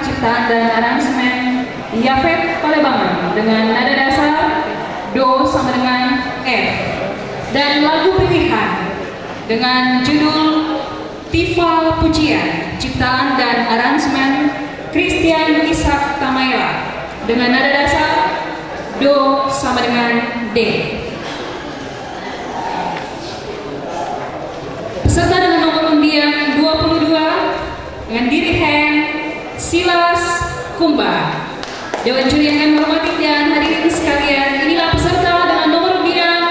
ciptaan dan aransemen Yafet Palebangan dengan nada dasar Do sama dengan F, dan lagu pilihan dengan judul Tifa Pujian, ciptaan dan aransemen Christian Ishak Tamaela dengan nada dasar Do sama dengan D. Peserta dengan nomor undian 22 dengan dirigen Silas Kumba. Dewan juri yang kami hormati dan hadirin sekalian, inilah peserta dengan nomor undian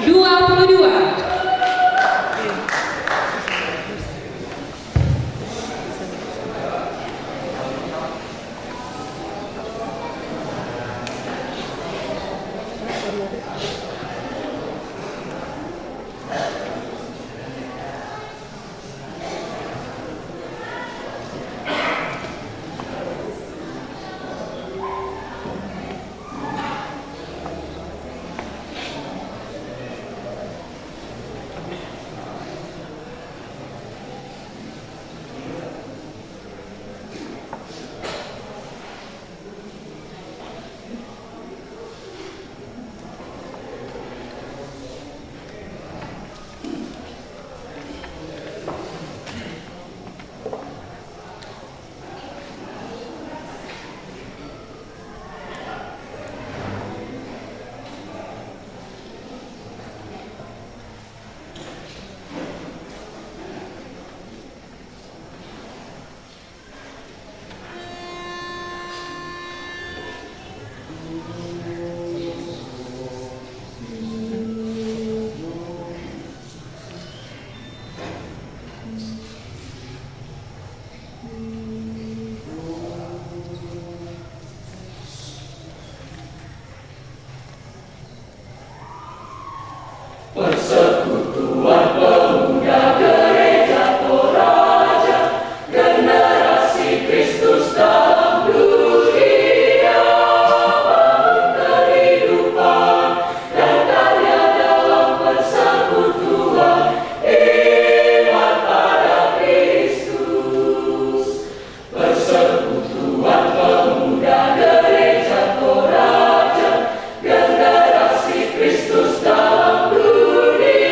22. Persekutuan Pemuda Gereja Toraja, generasi Kristus dalam dunia, bangun kehidupan dan karya dalam persekutuan iman pada Kristus. Persekutuan Pemuda Gereja Toraja, generasi Kristus dalam dunia.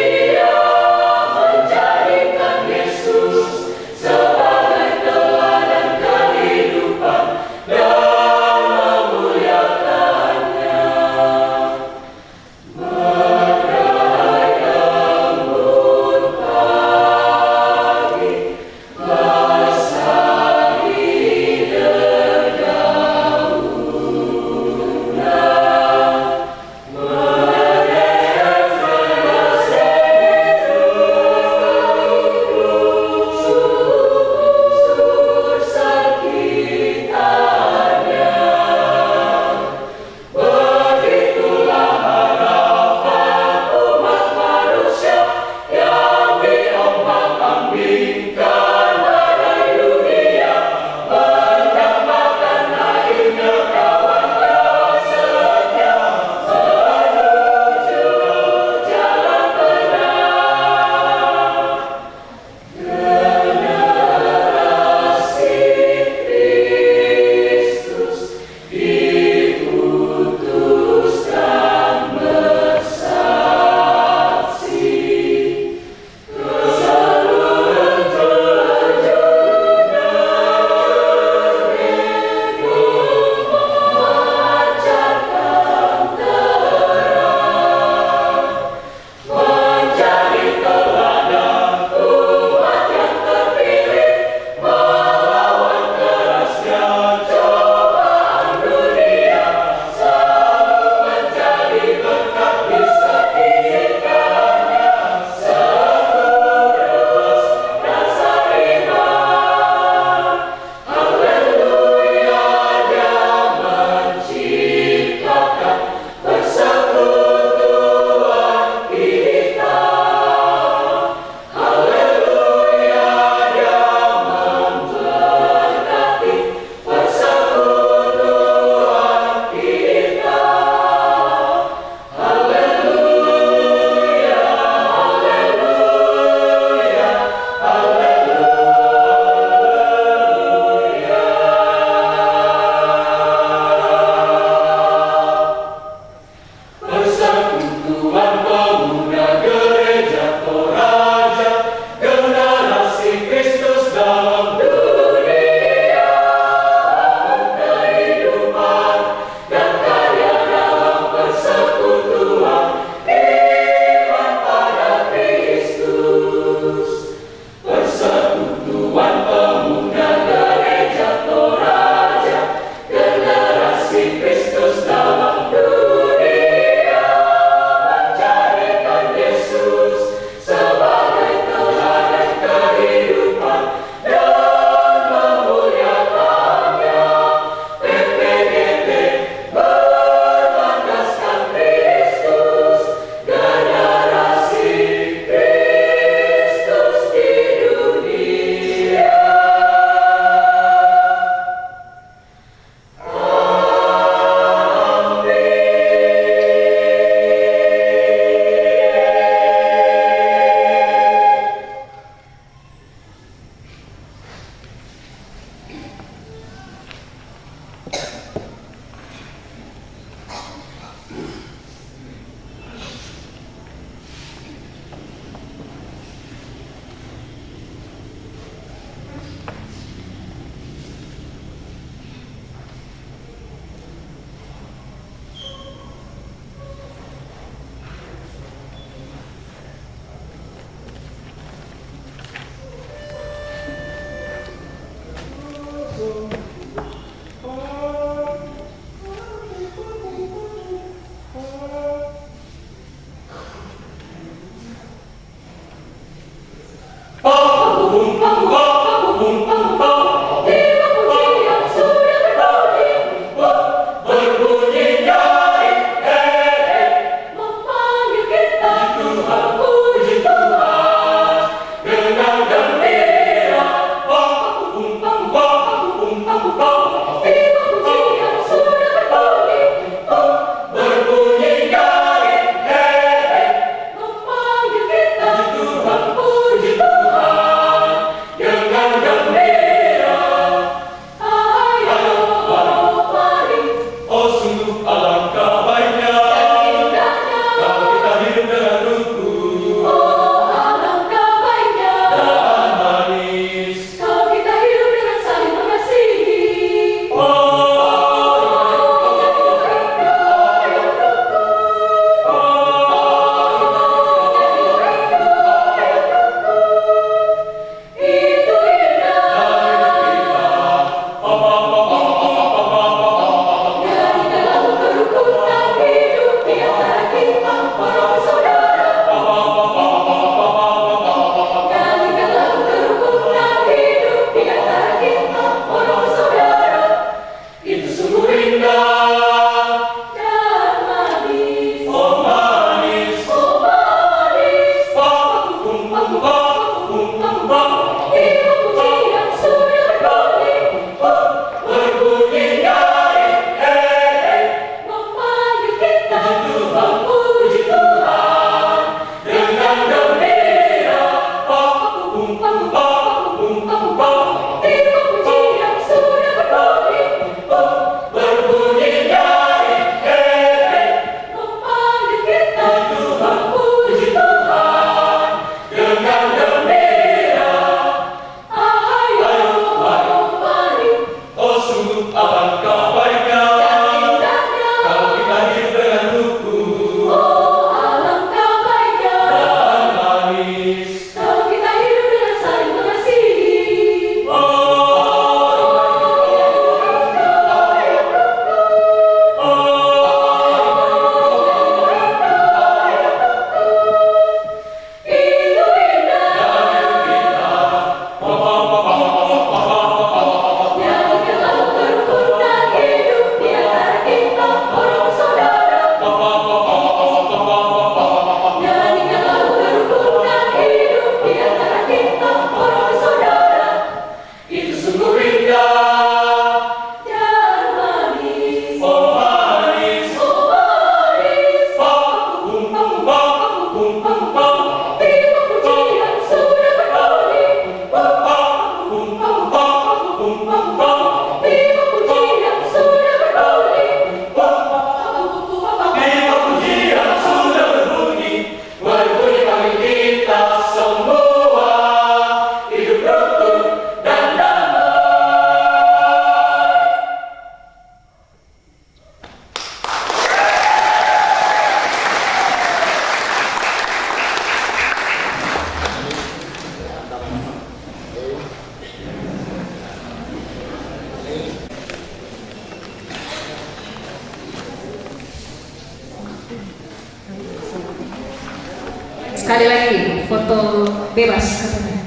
Sekali lagi, foto bebas katanya.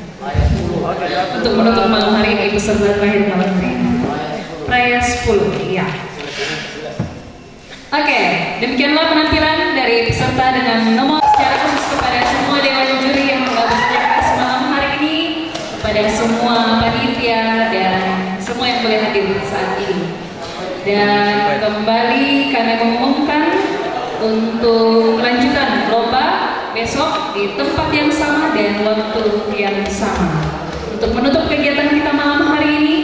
Untuk menutup malam hari ini, peserta terakhir malam hari ini. Praya 10, ya. Oke, demikianlah penampilan dari peserta dengan nomor secara khusus kepada semua dewan juri yang menggabung podcast malam hari ini, kepada semua panitia dan semua yang boleh hadir saat ini. Dan kembali kami mengumumkan untuk kelanjutan lomba besok di tempat yang sama dan waktu yang sama. Untuk menutup kegiatan kita malam hari ini,